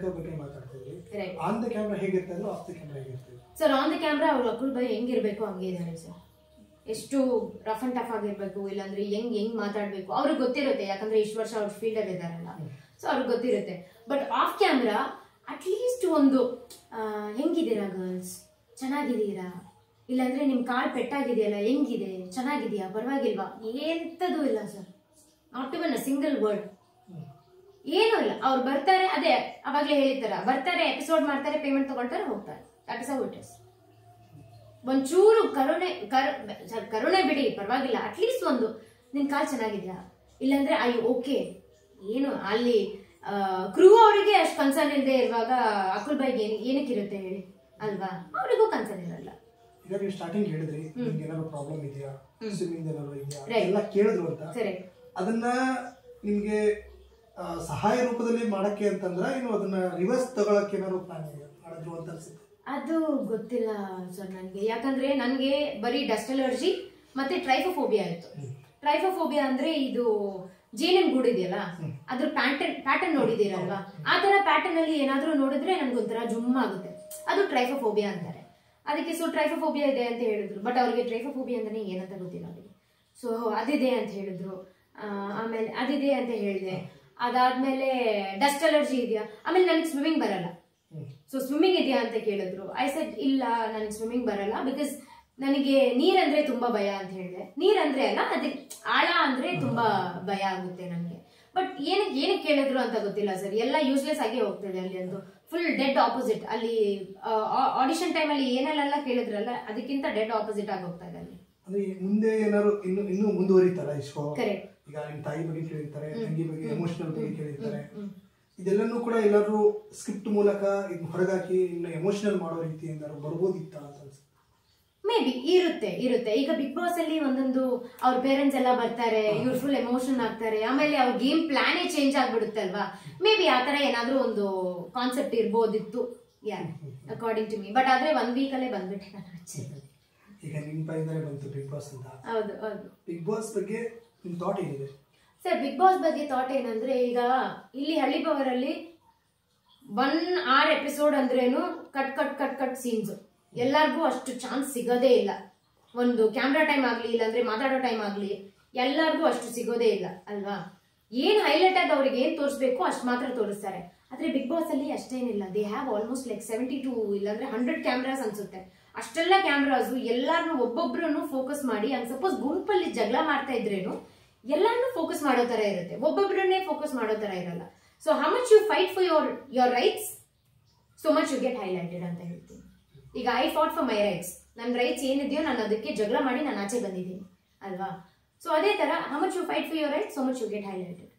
Character ಬಗ್ಗೆ ಮಾತಾಡ್ತಿದ್ವಿ. On the camera ಹೇಗಿರ್ತಾ ಇದ್ರು, of the camera ಹೇಗಿರ್ತಾ ಇದ್ರು? ಸರ್ ಆನ್ ದ ಕ್ಯಾಮ್ರಾ ಅವ್ರು ಅಕುಲ್ ಭಾಯ್ ಹೆಂಗಿರ್ಬೇಕು ಹಂಗೆ ಇದ್ದಾರೆ ಸರ್. ಎಷ್ಟು ರಫ್ ಅಂಡ್ ಟಫ್ ಆಗಿರ್ಬೇಕು, ಇಲ್ಲಾಂದ್ರೆ ಹೆಂಗ್ ಮಾತಾಡ್ಬೇಕು ಅವ್ರಿಗೆ ಗೊತ್ತಿರುತ್ತೆ. ಯಾಕಂದ್ರೆ ಇಷ್ಟು ವರ್ಷ ಅವ್ರ ಫೀಲ್ಡ್ ಅಲ್ಲಿ ಇದಾರಲ್ಲ, ಸೊ ಅವ್ರಿಗೆ ಗೊತ್ತಿರುತ್ತೆ. ಬಟ್ ಆಫ್ ಕ್ಯಾಮ್ರಾ ಅಟ್ಲೀಸ್ಟ್ ಒಂದು ಹೆಂಗಿದ್ದೀರಾ ಗರ್ಲ್ಸ್, ಚೆನ್ನಾಗಿದ್ದೀರಾ, ಇಲ್ಲಾಂದ್ರೆ ನಿಮ್ ಕಾಲ್ ಪೆಟ್ಟಾಗಿದೆಯಲ್ಲ ಹೆಂಗಿದೆ, ಚೆನ್ನಾಗಿದೆಯಾ, ಪರವಾಗಿಲ್ವಾ, ಎಂತದೂ ಇಲ್ಲ sir. Not even a single word, ಏನೂ ಇಲ್ಲ. ಅವ್ರು ಬರ್ತಾರೆ, ಅದೇ ಅವಾಗ್ಲೇ ಹೇಳಿತಾರ, ಬರ್ತಾರೆ, ಎಪಿಸೋಡ್ ಮಾಡ್ತಾರೆ, ಪೇಮೆಂಟ್ ತಗೊಳ್ತಾರೆ, ಹೋಗ್ತಾರೆ. That is how it is. ಒಂಚೂರು ಕರುಣೆ ಬಿಡಿ, ಪರವಾಗಿಲ್ಲ. ಅಟ್ಲೀಸ್ಟ್ ಒಂದು ನಿನ್ ಕಾಲ್ ಚೆನ್ನಾಗಿದ್ಯಾ, ಇಲ್ಲಾಂದ್ರೆ ಐ ಓಕೆ. ಏನು ಅಲ್ಲಿ ಕ್ರೂ ಅವರಿಗೆ ಅಷ್ಟು ಕನ್ಸರ್ನ್ ಇಲ್ಲದೆ ಇರುವಾಗ ಅಕುಲ್ ಭಾಯ್ಗೆ ಏನಕ್ಕಿರುತ್ತೆ ಹೇಳಿ ಅಲ್ವಾ? ಅವರಿಗೂ ಕನ್ಸರ್ನ್ ಇರಲ್ಲ. ಈಗ ನೀವು ಸ್ಟಾರ್ಟಿಂಗ್ ಹೇಳಿದ್ರಿ ನಿಮ್ಗೆ ಏನಾದ್ರು ಪ್ರಾಬ್ಲಮ್ ಇದೆಯಾ, ಸ್ವಿಮ್ಮಿಂಗ್ ಏನಾದ್ರು ಇದೆಯಾ ಎಲ್ಲ ಕೇಳಿದ್ರು ಅಂತ. ಅದನ್ನ ನಿಮ್ಗೆ ಸಹಾಯ ರೂಪದಲ್ಲಿ ಮಾಡಕ್ಕೆ ಅಂತಂದ್ರೆ ಇನ್ನು ಅದನ್ನ ರಿವರ್ಸ್ ತಗೊಳಕ್ಕೆ ಏನಾದ್ರು ಪ್ಲಾನ್ ಮಾಡಿದ್ರು ಅಂತ ಅನ್ಸುತ್ತೆ? ಅದು ಗೊತ್ತಿಲ್ಲ ಸರ್ ನನಗೆ. ಯಾಕಂದ್ರೆ ನನಗೆ ಬರೀ ಡಸ್ಟ್ ಅಲರ್ಜಿ ಮತ್ತೆ ಟ್ರೈಫೋಫೋಬಿಯಾ ಇತ್ತು. ಟ್ರೈಫೋಫೋಬಿಯಾ ಅಂದ್ರೆ ಇದು ಜೇನಿನ ಗೂಡು ಇದೆಯಲ್ಲ, ಅದ್ರ ಪ್ಯಾಟರ್ನ್ ನೋಡಿದೀರಲ್ವಾ, ಆ ತರ ಪ್ಯಾಟರ್ನ್ ಅಲ್ಲಿ ಏನಾದ್ರೂ ನೋಡಿದ್ರೆ ನನ್ಗೊಂಥರ ಜುಮ್ ಆಗುತ್ತೆ. ಅದು ಟ್ರೈಫೋಫೋಬಿಯಾ ಅಂತಾರೆ. ಅದಕ್ಕೆ ಸೊ ಟ್ರೈಫೋಫೋಬಿಯಾ ಇದೆ ಅಂತ ಹೇಳಿದ್ರು. ಬಟ್ ಅವ್ರಿಗೆ ಟ್ರೈಫೋಫೋಬಿಯಾ ಅಂದ್ರೆ ಏನಂತ ಗೊತ್ತಿಲ್ಲ ಅವರಿಗೆ. ಸೊ ಅದಿದೆ ಅಂತ ಹೇಳಿದ್ರು. ಆಮೇಲೆ ಅದಿದೆ ಅಂತ ಹೇಳಿದೆ. ಅದಾದ್ಮೇಲೆ ಡಸ್ಟ್ ಅಲರ್ಜಿ ಇದೆಯಾ, ಆಮೇಲೆ ನನಗೆ ಸ್ವಿಮ್ಮಿಂಗ್ ಬರಲ್ಲ. ಸೊ ಸ್ವಿಮ್ಮಿಂಗ್ ಇದೆಯಾ ಅಂತ ಕೇಳಿದ್ರು. ಐ ಸೆಡ್ ಇಲ್ಲ, ನನಗೆ ಸ್ವಿಮ್ಮಿಂಗ್ ಬರಲ್ಲ, ಬಿಕಾಸ್ ನನಗೆ ನೀರಂದ್ರೆ ತುಂಬಾ ಭಯ ಅಂತ ಹೇಳಿದೆ. ನೀರಂದ್ರೆ ಅಲ್ಲ, ಅದಕ್ಕೆ ಆಳ ಅಂದ್ರೆ ತುಂಬಾ ಭಯ ಆಗುತ್ತೆ ನನಗೆ. ಬಟ್ ಏನಕ್ಕೆ ಕೇಳಿದ್ರು ಅಂತ ಗೊತ್ತಿಲ್ಲ ಸರ್. ಎಲ್ಲ ಯೂಸ್ಲೆಸ್ ಆಗಿ ಹೋಗ್ತದೆ ಅಲ್ಲಿ. ಒಂದು ಫುಲ್ ಡೆಡ್ ಆಪೋಸಿಟ್ ಅಲ್ಲಿ ಆಡಿಷನ್ ಟೈಮ್ ಅಲ್ಲಿ ಏನೆಲ್ಲ ಕೇಳಿದ್ರಲ್ಲ, ಅದಕ್ಕಿಂತ ಡೆಡ್ ಆಪೋಸಿಟ್ ಆಗಿ ಹೋಗ್ತಾ ಇದೆ ಅಲ್ಲಿ. ಅಂದ್ರೆ ಮುಂದೆ ಏನಾದ್ರು ಇನ್ನು ಮುಂದುವರಿತಾರ ಈ ಶೋ? ಕರೆಕ್ಟ್. ಈಗ ನಿಮ್ ತಾಯಿ ಬಗ್ಗೆ ಕೇಳಿರ್ತಾರೆ, ತಂಗಿ ಬಗ್ಗೆ, ಎಮೋಷನಲ್ ಬಗ್ಗೆ ಕೇಳಿರ್ತಾರೆ. ಇದೆಲ್ಲನೂ ಕೂಡ ಎಲ್ಲರೂ ಸ್ಕ್ರಿಪ್ಟ್ ಮೂಲಕ ಇದನ್ನ ಹೊರಗಾಕಿ ಇನ್ನು ಎಮೋಷನಲ್ ಮಾಡೋ ರೀತಿಯಿಂದ ಬರ್ಬೋದಿತ್ತ ಅಂತ ಅನ್ಸುತ್ತೆ. ಮೇ ಬಿ ಇರುತ್ತೆ. ಈಗ ಬಿಗ್ ಬಾಸ್ ಅಲ್ಲಿ ಒಂದೊಂದು ಅವ್ರ ಪೇರೆಂಟ್ಸ್ ಎಲ್ಲ ಬರ್ತಾರೆ, ಇವ್ರು ಫುಲ್ ಎಮೋಷನ್ ಆಗ್ತಾರೆ, ಆಮೇಲೆ ಅವ್ರ ಗೇಮ್ ಪ್ಲಾನೇ ಚೇಂಜ್ ಆಗ್ಬಿಡುತ್ತೆ ಅಲ್ವಾ. ಮೇ ಬಿ ಆತರ ಏನಾದ್ರೂ ಒಂದು ಕಾನ್ಸೆಪ್ಟ್ ಇರ್ಬೋದಿತ್ತು, ಅಕಾರ್ಡಿಂಗ್ ಟು ಮೀ. ಬಟ್ ಆದ್ರೆ 1 ವೀಕ್ ಅಲ್ಲೇ ಬಂದ್ಬಿಟ್ಟೆ ನಾನು ಆಚೆ. ಈಗ ನಿಮ್ ಬಾಯಿಂದಾನೆ ಬಂತು ಬಿಗ್ ಬಾಸ್ ಅಂತ. ಹೌದು. ಬಿಗ್ ಬಾಸ್ ಬಗ್ಗೆ ನಿಮ್ ಥಾಟ್ ಏನಿದೆ ಸರ್? ಬಿಗ್ ಬಾಸ್ ಬಗ್ಗೆ ಥಾಟ್ ಏನಂದ್ರೆ, ಈಗ ಇಲ್ಲಿ ಹಳ್ಳಿ ಪವರ್ ಅಲ್ಲಿ 1 hour ಎಪಿಸೋಡ್ ಅಂದ್ರೇನು ಕಟ್ ಸೀನ್ಸ್. ಎಲ್ಲರಿಗೂ ಅಷ್ಟು ಚಾನ್ಸ್ ಸಿಗೋದೇ ಇಲ್ಲ. ಒಂದು ಕ್ಯಾಮ್ರಾ ಟೈಮ್ ಆಗ್ಲಿ, ಇಲ್ಲಾಂದ್ರೆ ಮಾತಾಡೋ ಟೈಮ್ ಆಗ್ಲಿ, ಎಲ್ಲರಿಗೂ ಅಷ್ಟು ಸಿಗೋದೇ ಇಲ್ಲ ಅಲ್ವಾ. ಏನ್ ಹೈಲೈಟ್ ಆಗಿ ಅವ್ರಿಗೆ ಏನ್ ತೋರಿಸ್ಬೇಕು ಅಷ್ಟು ಮಾತ್ರ ತೋರಿಸ್ತಾರೆ. ಆದ್ರೆ ಬಿಗ್ ಬಾಸ್ ಅಲ್ಲಿ ಅಷ್ಟೇನಿಲ್ಲ. ದೇ ಹ್ಯಾವ್ ಆಲ್ಮೋಸ್ಟ್ ಲೈಕ್ 72 ಇಲ್ಲಾಂದ್ರೆ 100 ಕ್ಯಾಮ್ರಾಸ್ ಅನ್ಸುತ್ತೆ. ಅಷ್ಟೆಲ್ಲ ಕ್ಯಾಮ್ರಾಸ್ ಎಲ್ಲಾರನ್ನು ಒಬ್ಬೊಬ್ರು ಫೋಕಸ್ ಮಾಡಿ, ಸಪೋಸ್ ಗುಂಪಲ್ಲಿ ಜಗಳ ಮಾಡ್ತಾ ಇದ್ರೇನು ಎಲ್ಲಾನು ಫೋಕಸ್ ಮಾಡೋ ತರ ಇರುತ್ತೆ, ಒಬ್ಬೊಬ್ರನ್ನೇ ಫೋಕಸ್ ಮಾಡೋ ತರ ಇರಲ್ಲ. So how much you fight for your rights, so much you get highlighted ಅಂತ ಹೇಳ್ತೀನಿ. ಈಗ I fought for my rights. ನನ್ನ ರೈಟ್ಸ್ ಏನಿದೆಯೋ ನಾನು ಅದಕ್ಕೆ ಜಗಳ ಮಾಡಿ ನಾನು ಆಚೆ ಬಂದಿದ್ದೀನಿ ಅಲ್ವಾ. ಸೊ ಅದೇ ತರ how much you fight for your rights, so much you get highlighted.